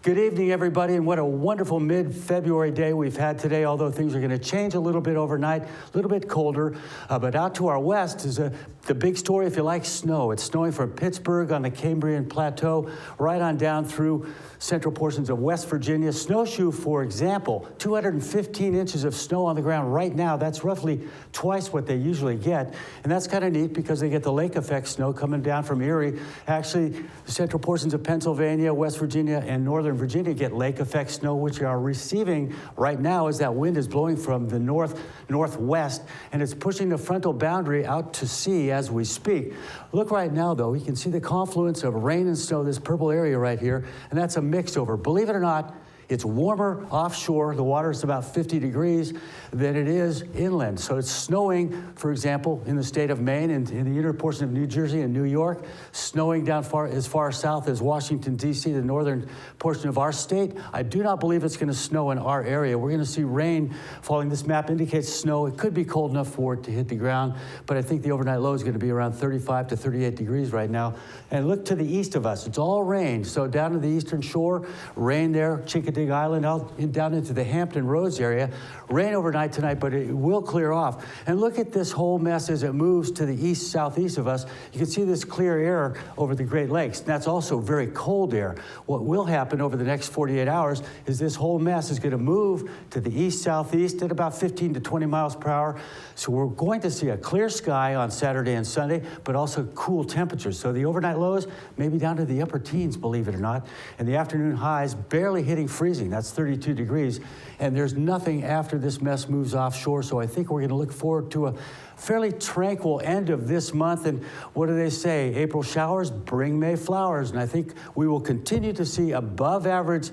Good evening, everybody, and what a wonderful mid-February day we've had today, although things are going to change a little bit overnight, a little bit colder. But out to our west is the big story, if you like, snow. It's snowing from Pittsburgh on the Cambrian Plateau right on down through central portions of West Virginia. Snowshoe, for example, 215 inches of snow on the ground right now. That's roughly twice what they usually get. And that's kind of neat because they get the lake effect snow coming down from Erie. Actually, the central portions of Pennsylvania, West Virginia, and northern Virginia get lake effect snow, which we are receiving right now as that wind is blowing from the northwest, and it's pushing the frontal boundary out to sea as we speak. Look right now, though, you can see the confluence of rain and snow, this purple area right here, and that's a mix over. Believe it or not, it's warmer offshore. The water is about 50 degrees than it is inland. So it's snowing, for example, in the state of Maine and in the inner portion of New Jersey and New York, snowing down as far south as Washington, D.C., the northern portion of our state. I do not believe it's going to snow in our area. We're going to see rain falling. This map indicates snow. It could be cold enough for it to hit the ground, but I think the overnight low is going to be around 35 to 38 degrees right now. And look to the east of us. It's all rain. So down to the eastern shore, rain there, Chickadee Island, out down into the Hampton Roads area. Rain overnight tonight, but it will clear off. And look at this whole mess as it moves to the east-southeast of us. You can see this clear air over the Great Lakes. That's also very cold air. What will happen over the next 48 hours is this whole mess is going to move to the east-southeast at about 15 to 20 miles per hour. So we're going to see a clear sky on Saturday and Sunday, but also cool temperatures. So the overnight lows maybe down to the upper teens, believe it or not, and the afternoon highs barely hitting freezing. That's 32 degrees, and there's nothing after this mess moves offshore, so I think we're going to look forward to a fairly tranquil end of this month. And what do they say? April showers bring May flowers, and I think we will continue to see above average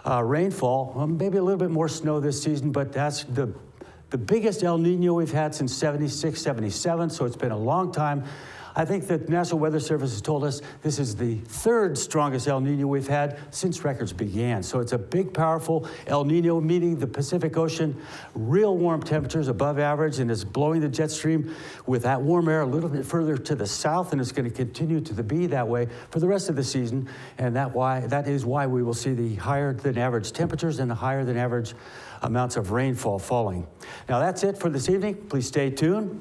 rainfall, maybe a little bit more snow this season, but that's the biggest El Nino we've had since 76, 77, so it's been a long time. I think the National Weather Service has told us this is the third strongest El Nino we've had since records began. So it's a big, powerful El Nino, meeting the Pacific Ocean, real warm temperatures above average, and is blowing the jet stream with that warm air a little bit further to the south, and it's going to continue to be that way for the rest of the season. And that is why we will see the higher than average temperatures and the higher than average amounts of rainfall falling. Now that's it for this evening. Please stay tuned.